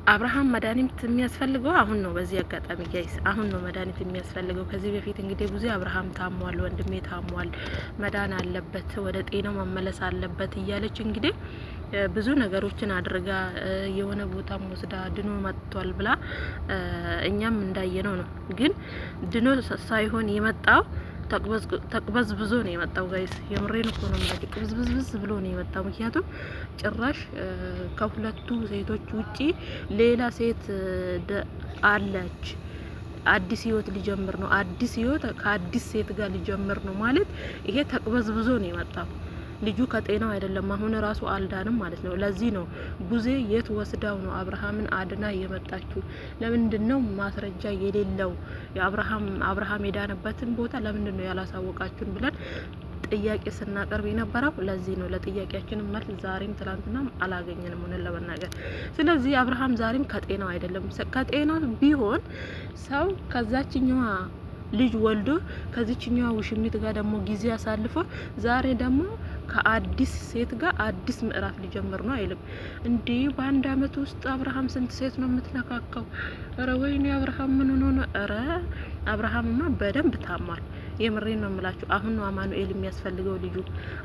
አብርሃም መድኃኒት የሚያስፈልገው አሁን ነው። በዚህ አጋጣሚ ጋይስ አሁን ነው መድኃኒት የሚያስፈልገው። ከዚህ በፊት እንግዲህ ብዙ አብርሃም ታሟል፣ ወንድሜ ታሟል፣ መዳን አለበት፣ ወደ ጤናው መመለስ አለበት እያለች እንግዲህ ብዙ ነገሮችን አድርጋ የሆነ ቦታም ወስዳ ድኖ መጥቷል ብላ እኛም እንዳየነው ነው። ግን ድኖ ሳይሆን የመጣው ተቅበዝብዞ ነው የመጣው ጋይስ። የምሬን እኮ ነው ማለት ቅብዝብዝብዝ ብሎ ነው የመጣው። ምክንያቱም ጭራሽ ከሁለቱ ሴቶች ውጪ ሌላ ሴት አለች። አዲስ ህይወት ሊጀምር ነው። አዲስ ህይወት ከአዲስ ሴት ጋር ሊጀምር ነው ማለት ይሄ ተቅበዝብዞ ነው የመጣው። ልጁ ከጤናው አይደለም። አሁን ራሱ አልዳንም ማለት ነው። ለዚህ ነው ቡዜ የት ወስዳው ነው አብርሃምን አድና የመጣችው? ለምንድነው ማስረጃ የሌለው አብርሃም የዳነበትን ቦታ ለምንድነው ያላሳወቃችሁን ብለን ጥያቄ ስናቀርብ የነበረው ለዚህ ነው። ለጥያቄያችን መልስ ዛሬም ትላንትናም አላገኘንም ሆነን ለመናገር። ስለዚህ አብርሃም ዛሬም ከጤናው አይደለም። ከጤናው ቢሆን ሰው ከዛችኛዋ ልጅ ወልዶ ከዚችኛዋ ውሽሚት ጋር ደግሞ ጊዜ አሳልፎ ዛሬ ደግሞ ከአዲስ ሴት ጋር አዲስ ምዕራፍ ሊጀምር ነው አይልም እንዴ? በአንድ አመት ውስጥ አብርሃም ስንት ሴት ነው የምትነካካው? ኧረ ወይኔ አብርሃም ምን ሆኖ ነው? ኧረ አብርሃምማ በደንብ ታሟል። የምሬን ነው የምላችሁ። አሁን ነው አማኑኤል የሚያስፈልገው ልጁ።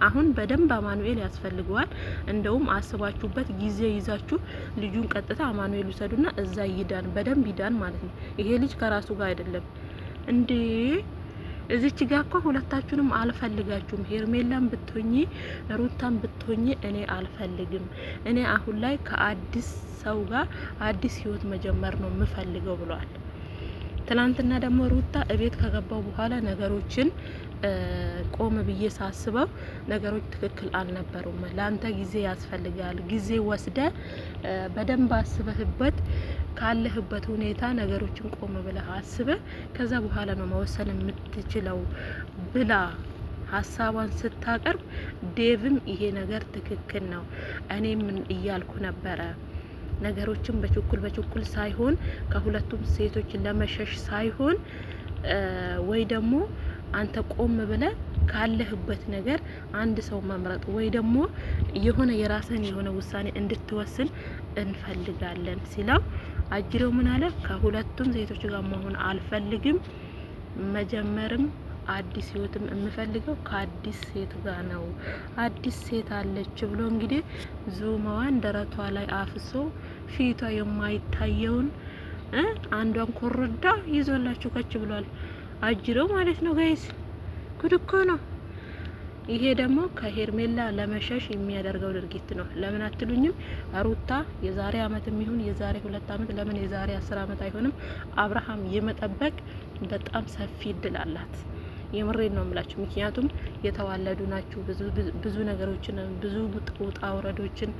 አሁን በደንብ አማኑኤል ያስፈልገዋል። እንደውም አስባችሁበት ጊዜ ይዛችሁ ልጁን ቀጥታ አማኑኤል ውሰዱና እዛ ይዳን፣ በደንብ ይዳን ማለት ነው። ይሄ ልጅ ከራሱ ጋር አይደለም እንዴ? እዚች ጋር እኮ ሁለታችሁንም አልፈልጋችሁም። ሄርሜላን ብትሆኚ ሩታን ብትሆኚ እኔ አልፈልግም። እኔ አሁን ላይ ከአዲስ ሰው ጋር አዲስ ህይወት መጀመር ነው የምፈልገው ብሏል። ትናንትና ደግሞ ሩታ እቤት ከገባው በኋላ ነገሮችን ቆም ብዬ ሳስበው ነገሮች ትክክል አልነበሩም። ለአንተ ጊዜ ያስፈልጋል። ጊዜ ወስደ በደንብ አስበህበት ካለህበት ሁኔታ ነገሮችን ቆም ብለህ አስበህ ከዛ በኋላ ነው መወሰን የምትችለው ብላ ሀሳቧን ስታቀርብ ዴቭም ይሄ ነገር ትክክል ነው፣ እኔም እያልኩ ነበረ ነገሮችን በችኩል ሳይሆን ከሁለቱም ሴቶች ለመሸሽ ሳይሆን ወይ ደግሞ አንተ ቆም ብለ ካለህበት ነገር አንድ ሰው መምረጥ ወይ ደግሞ የሆነ የራስህን የሆነ ውሳኔ እንድትወስን እንፈልጋለን ሲለው አጅሬው ምን አለ? ከሁለቱም ሴቶች ጋር መሆን አልፈልግም፣ መጀመርም አዲስ ህይወትም የምፈልገው ከአዲስ ሴት ጋር ነው። አዲስ ሴት አለች ብሎ እንግዲህ ዙማዋን ደረቷ ላይ አፍሶ ፊቷ የማይታየውን አንዷን ኮረዳ ይዞላችሁ ከች ብሏል። አጅሬው ማለት ነው ጋይስ። ጉድ እኮ ነው። ይሄ ደግሞ ከሄርሜላ ለመሸሽ የሚያደርገው ድርጊት ነው። ለምን አትሉኝም? ሩታ የዛሬ አመትም ይሁን የዛሬ 2 አመት ለምን የዛሬ 10 አመት አይሆንም አብርሃም የመጠበቅ በጣም ሰፊ እድል አላት። የምሬን ነው የምላችሁ። ምክንያቱም የተዋለዱ ናችሁ። ብዙ ነገሮችን ብዙ ውጣ ውረዶችን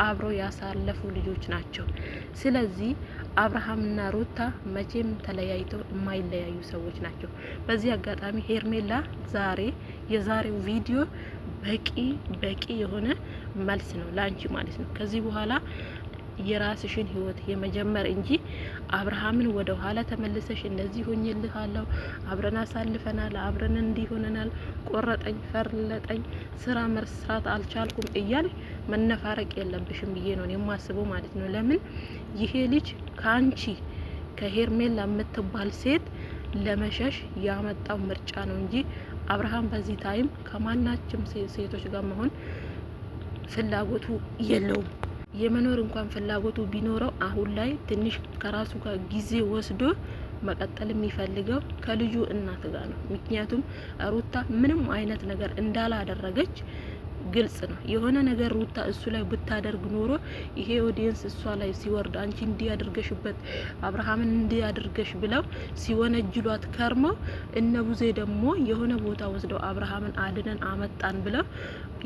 አብረው ያሳለፉ ልጆች ናቸው። ስለዚህ አብርሃምና ሩታ መቼም ተለያይተው የማይለያዩ ሰዎች ናቸው። በዚህ አጋጣሚ ሄርሜላ የዛሬው ቪዲዮ በቂ የሆነ መልስ ነው ላንቺ ማለት ነው። ከዚህ በኋላ የራስሽን ህይወት የመጀመር እንጂ አብርሃምን ወደ ኋላ ተመልሰሽ እንደዚህ ሆኜልሃለሁ፣ አብረን አሳልፈናል፣ አብረን እንዲሆነናል፣ ቆረጠኝ፣ ፈርለጠኝ፣ ስራ መስራት አልቻልኩም እያል መነፋረቅ የለብሽም ብዬ ነው የማስበው ማለት ነው። ለምን ይሄ ልጅ ከአንቺ ከሄርሜላ የምትባል ሴት ለመሸሽ ያመጣው ምርጫ ነው እንጂ አብርሃም በዚህ ታይም ከማናችም ሴቶች ጋር መሆን ፍላጎቱ የለውም። የመኖር እንኳን ፍላጎቱ ቢኖረው አሁን ላይ ትንሽ ከራሱ ጋር ጊዜ ወስዶ መቀጠል የሚፈልገው ከልጁ እናት ጋር ነው። ምክንያቱም ሩታ ምንም አይነት ነገር እንዳላደረገች ግልጽ ነው። የሆነ ነገር ሩታ እሱ ላይ ብታደርግ ኖሮ ይሄ ኦዲየንስ እሷ ላይ ሲወርድ አንቺ እንዲያደርገሽበት አብርሃምን እንዲያደርገሽ ብለው ሲወነጅሏት ከርመው እነ ቡዜ ደግሞ የሆነ ቦታ ወስደው አብርሃምን አድነን አመጣን ብለው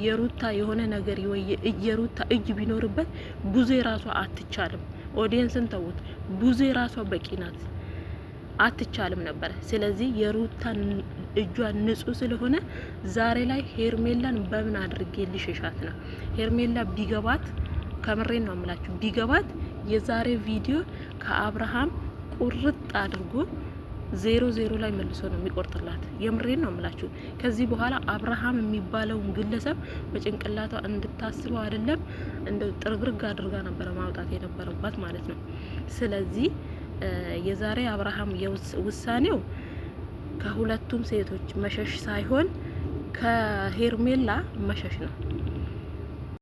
የሩታ የሆነ ነገር የሩታ እጅ ቢኖርበት ቡዜ ራሷ አትቻልም። ኦዲየንስን ተውት፣ ቡዜ ራሷ በቂ ናት፣ አትቻልም ነበር። ስለዚህ የሩታ እጇ ንጹህ ስለሆነ ዛሬ ላይ ሄርሜላን በምን አድርጌ ልሽሻት ነው? ሄርሜላ ቢገባት ከምሬን ነው የምላችሁ ቢገባት የዛሬ ቪዲዮ ከአብርሃም ቁርጥ አድርጎ 0-0 ላይ መልሶ ነው የሚቆርጥላት። የምሬን ነው የምላችሁ። ከዚህ በኋላ አብርሃም የሚባለውን ግለሰብ በጭንቅላቷ እንድታስበው አይደለም እንደ ጥርግርግ አድርጋ ነበረ ማውጣት የነበረባት ማለት ነው። ስለዚህ የዛሬ አብርሃም ውሳኔው ከሁለቱም ሴቶች መሸሽ ሳይሆን ከሄርሜላ መሸሽ ነው።